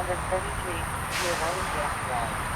733 near oil and gas well.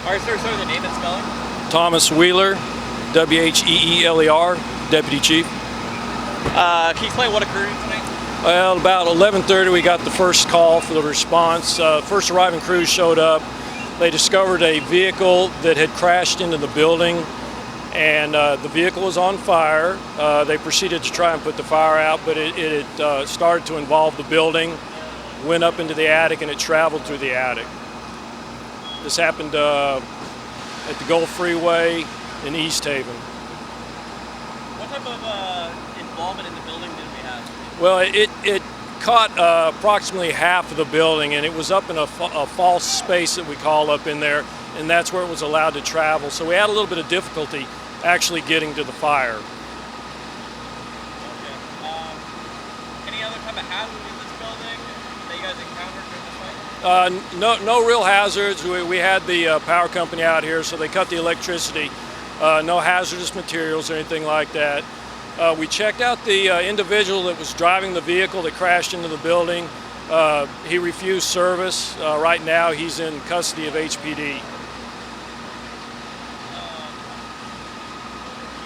All right, sir, so the name and spelling? Thomas Wheeler, W-H-E-E-L-E-R, Deputy Chief. Can you explain what occurred tonight? Well, about 11:30 we got the first call for the response. First arriving crews showed up. They discovered a vehicle that had crashed into the building, and the vehicle was on fire. They proceeded to try and put the fire out, but it started to involve the building, went up into the attic, and it traveled through the attic. This happened at the Gulf Freeway in East Haven. What type of involvement in the building did we have? Well, it caught approximately half of the building, and it was up in a false space that we call up in there, and that's where it was allowed to travel. So we had a little bit of difficulty actually getting to the fire. Okay. Any other type of hazard in this building that you guys encountered during the fight? No real hazards. We had the power company out here, so they cut the electricity. No hazardous materials or anything like that. We checked out the individual that was driving the vehicle that crashed into the building. He refused service. Right now he's in custody of HPD. Can you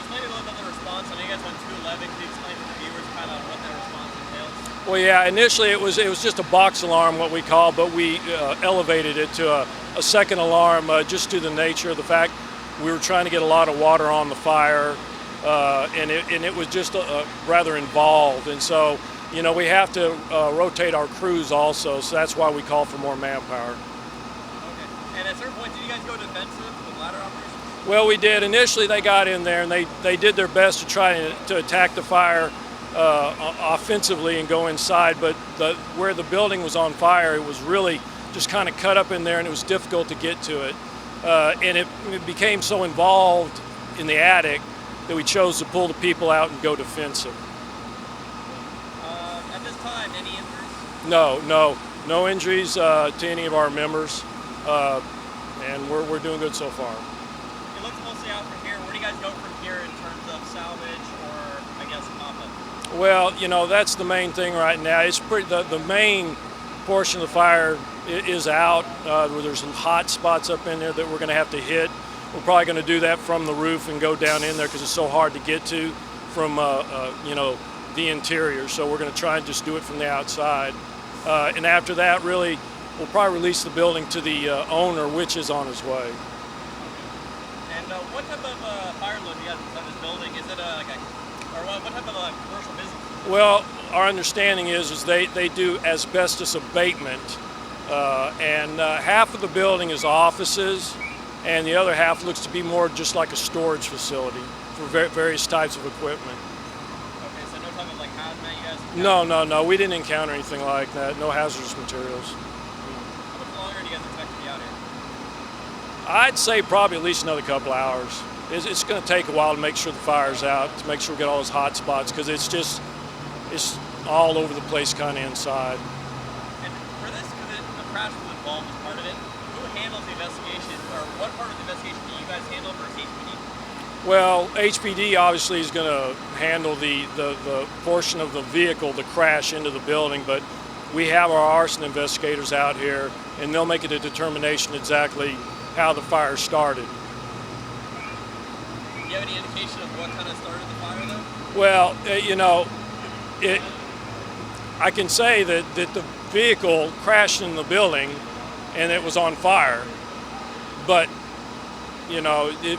explain a little bit of the response? I know you guys went 211. Can you explain to the viewers kind of what that response entails? Well, yeah, initially it was just a box alarm, what we call, but we elevated it to a second alarm just due to the nature of the fact we were trying to get a lot of water on the fire. And it was just rather involved, and so we have to rotate our crews also, so that's why we call for more manpower. Okay. And at a certain point, did you guys go defensive with ladder operations? Well, we did. Initially they got in there and they did their best to try to attack the fire offensively and go inside, but where the building was on fire, it was really just kind of cut up in there, and it was difficult to get to it. And it became so involved in the attic that we chose to pull the people out and go defensive. At this time, any injuries? No injuries to any of our members, and we're doing good so far. It looks mostly out from here. Where do you guys go from here in terms of salvage or, I guess, pop-up? Well, that's the main thing right now. It's the main portion of the fire is out. There's some hot spots up in there that we're going to have to hit. We're probably going to do that from the roof and go down in there because it's so hard to get to from the interior. So we're going to try and just do it from the outside. And after that, really, we'll probably release the building to the owner, which is on his way. And what type of fire load do you have inside this building? Is it what type of commercial business? Well, our understanding is they do asbestos abatement, and half of the building is offices, and the other half looks to be more just like a storage facility for various types of equipment. Okay, so no type of hazmat you guys? No, we didn't encounter anything like that. No hazardous materials. How much longer do you guys expect to be out here? I'd say probably at least another couple hours. It's going to take a while to make sure the fire's out, to make sure we get all those hot spots, because it's all over the place kind of inside. And for this, because the crash was involved as part of it, who handles the investigation, or what part of the investigation do you guys handle versus HPD? Well, HPD obviously is going to handle the portion of the vehicle, the crash into the building, but we have our arson investigators out here, and they'll make a determination exactly how the fire started. Do you have any indication of what kind of started the fire, though? Well, I can say that the vehicle crashed in the building and it was on fire, but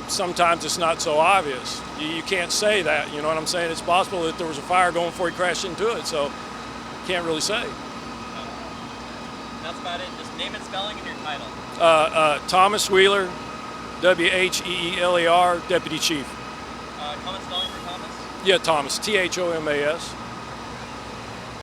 sometimes it's not so obvious. You can't say that, you know what I'm saying? It's possible that there was a fire going before he crashed into it, so can't really say. That's about it. Just name and spelling and your title. Thomas Wheeler, W-H-E-E-L-E-R, Deputy Chief. Common spelling for Thomas? Yeah, Thomas, T-H-O-M-A-S.